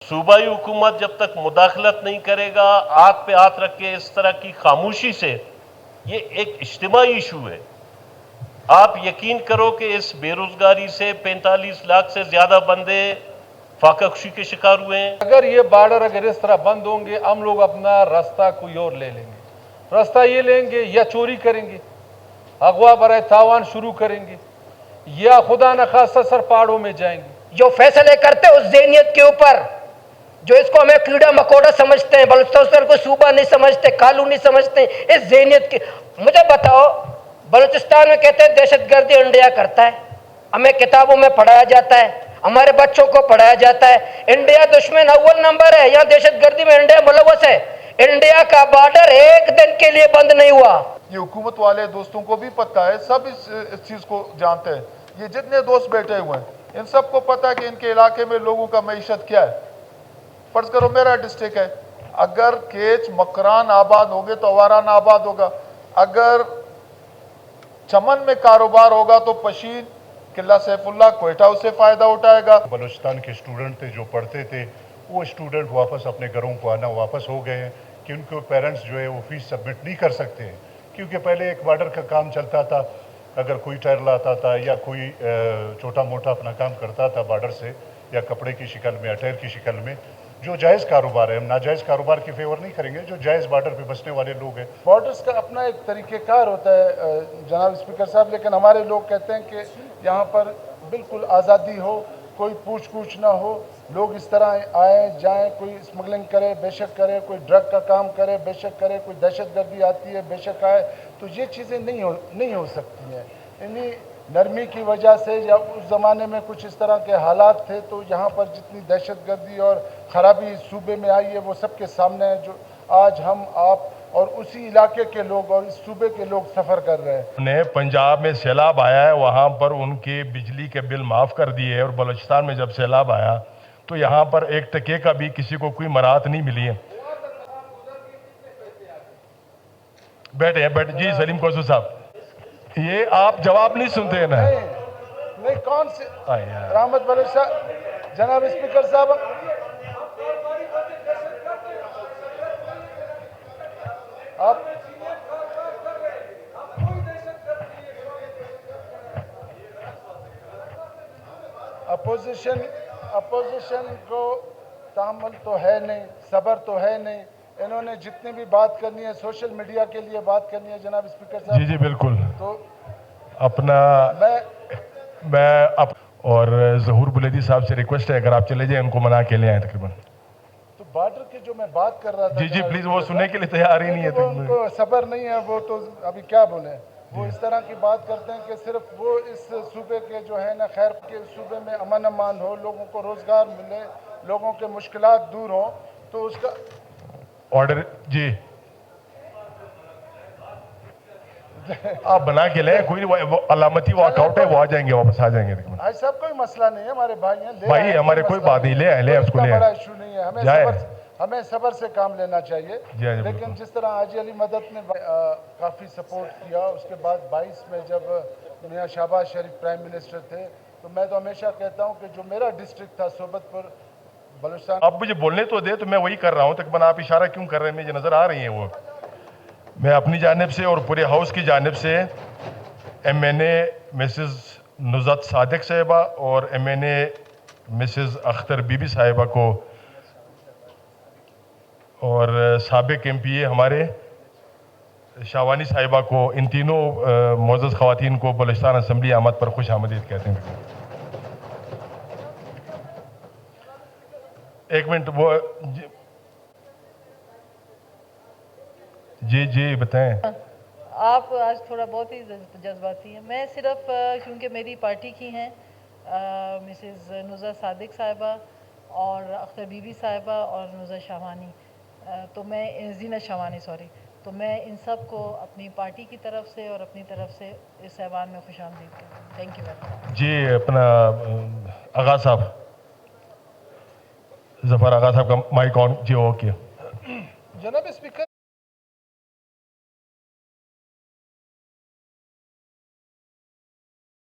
सूबाई हुकूमत जब तक मुदाखलत नहीं करेगा, आग पे हाथ रख के इस तरह की खामोशी से, ये एक इज्तिमाई इशू है। आप यकीन करो कि इस बेरोजगारी से 45 लाख से ज्यादा बंदे फाकाकुशी के शिकार हुए हैं। अगर ये बॉर्डर अगर इस तरह बंद होंगे, हम लोग अपना रास्ता कोई और ले लेंगे। रास्ता ये लेंगे या चोरी करेंगे, अगवा बराए तावान शुरू करेंगे, या खुदा न खास्ता सर पहाड़ों में जाएंगे। जो फैसले करते उस ज़हनियत के ऊपर, जो इसको हमें कीड़ा मकोड़ा समझते हैं, बलूचिस्तान को सूबा नहीं समझते, कानून नहीं समझते, इस ज़हनियत के, मुझे बताओ, बलूचिस्तान में कहते हैं दहशतगर्दी इंडिया करता है, हमें किताबों में पढ़ाया जाता है, हमारे बच्चों को पढ़ाया जाता है, इंडिया दुश्मन अव्वल नंबर है, या दहशतगर्दी में इंडिया मुलव्वस है। इंडिया का बॉर्डर एक दिन के लिए बंद नहीं हुआ। ये हुकूमत वाले दोस्तों को भी पता है, सब इस चीज़ को जानते हैं। ये जितने दोस्त बैठे हुए हैं, इन सबको पता है कि इनके इलाके में लोगों का मईशत क्या है। फर्ज करो मेरा डिस्ट्रिक्ट है, अगर केच मकरान आबाद होंगे तो अवारान आबाद होगा, अगर चमन में कारोबार होगा तो पशीन किला सैफुल्ला कोयटा उससे फ़ायदा उठाएगा। बलूचिस्तान के स्टूडेंट थे जो पढ़ते थे, वो स्टूडेंट वापस अपने घरों को आना वापस हो गए हैं कि उनके पेरेंट्स जो है वो फीस सबमिट नहीं कर सकते हैं, क्योंकि पहले एक बॉर्डर का काम चलता था। अगर कोई टायर लाता था या कोई छोटा मोटा अपना काम करता था बॉर्डर से, या कपड़े की शक्ल में या टायर की शक्ल में, जो जायज़ कारोबार है, हम नाजायज़ कारोबार की फेवर नहीं करेंगे, जो जायज़ बॉर्डर पे बसने वाले लोग हैं। बॉर्डर्स का अपना एक तरीक़ेकार होता है जनाब स्पीकर साहब, लेकिन हमारे लोग कहते हैं कि यहाँ पर बिल्कुल आज़ादी हो, कोई पूछ पूछ ना हो, लोग इस तरह आए जाएं, कोई स्मगलिंग करे बेशक करे, कोई ड्रग का काम करे बेशक करे, कोई दहशतगर्दी आती है बेशक आए, तो ये चीज़ें नहीं हो सकती हैं। इन्हीं नरमी की वजह से, या उस ज़माने में कुछ इस तरह के हालात थे, तो यहाँ पर जितनी दहशतगर्दी और ख़राबी इस सूबे में आई है वो सबके सामने है, जो आज हम आप और उसी इलाके के लोग और इस सूबे के लोग सफ़र कर रहे हैं। ने पंजाब में सैलाब आया है, वहाँ पर उनके बिजली के बिल माफ़ कर दिए है, और बलूचिस्तान में जब सैलाब आया तो यहाँ पर एक टके का भी किसी को कोई मराहत नहीं मिली है। बैठे जी सलीम कोसू साहब, ये आप जवाब नहीं सुनते हैं ना? नहीं कौन से रहमत बलूचा जनाब स्पीकर साहब, आप अपोजिशन को तामुल तो है नहीं, सब्र तो है नहीं। इन्होंने जितनी भी बात करनी है सोशल मीडिया के लिए बात करनी है जनाब स्पीकर साहब। जी बिल्कुल, तो अपना मैं और ज़हूर बुलेदी साहब से रिक्वेस्ट है, अगर आप चले जाएं उनको मना के ले आए तकरीबन। तो बॉर्डर की जो मैं बात कर रहा था, जी प्लीज़, वो सुनने के लिए तैयार ही नहीं है। तो उनको सब्र नहीं है, वो तो अभी क्या बोले, वो इस तरह की बात करते हैं कि सिर्फ वो इस सूबे के जो है ना, खैर के सूबे में अमन अमान हो, लोगों को रोज़गार मिले, लोगों के मुश्किलात दूर हो, तो उसका ऑर्डर जी आप बना के ले, कोई अलामती वॉकआउट है, वो आ जाएंगे, वापस आ जाएंगे। आज सब कोई मसला नहीं है, हमारे भाई हैं, भाई हमारे कोई बात नहीं, ले उसको ले, बड़ा इशू नहीं है। हमें सब्र से काम लेना चाहिए। लेकिन जिस तरह हाजी अली मदद ने काफ़ी सपोर्ट किया, उसके बाद 22 में जब मियाँ शहबाज शरीफ प्राइम मिनिस्टर थे, तो मैं तो हमेशा कहता हूँ कि जो मेरा डिस्ट्रिक्ट था सोबतपुर बलूचिस्तान। अब मुझे बोलने तो दे, तो मैं वही कर रहा हूँ, तकरीबन आप इशारा क्यों कर रहे हैं, मुझे नज़र आ रही है वो। मैं अपनी जानिब से और पूरे हाउस की जानिब से MNA मिसेस नुज़त सादिक साहिबा और MNA मिसेस अख्तर बीबी साहिबा को और साबिक MPA हमारे शावानी साहिबा को, इन तीनों मोअज़्ज़ज़ ख़वातीन को बलूचिस्तान असम्बली आमद पर खुश आमदीद कहते हैं। एक मिनट, वो जी बताएं। आप आज थोड़ा बहुत ही जज्बाती हैं। मैं सिर्फ क्योंकि मेरी पार्टी की हैं मिसेस नुज़त सादिक साहिबा और अख्तर बीबी साहिबा और नुज़त शावानी, तो मैं ज़ीनत शावानी सॉरी, तो मैं इन सब को अपनी पार्टी की तरफ से और अपनी तरफ से इस ऐवान में खुशामदीद करती हूँ। Thank you very much. जी अपना आगा साहब, जफ़र आगा साहब का माइक ऑन जी। ओके जनाब स्पीकर।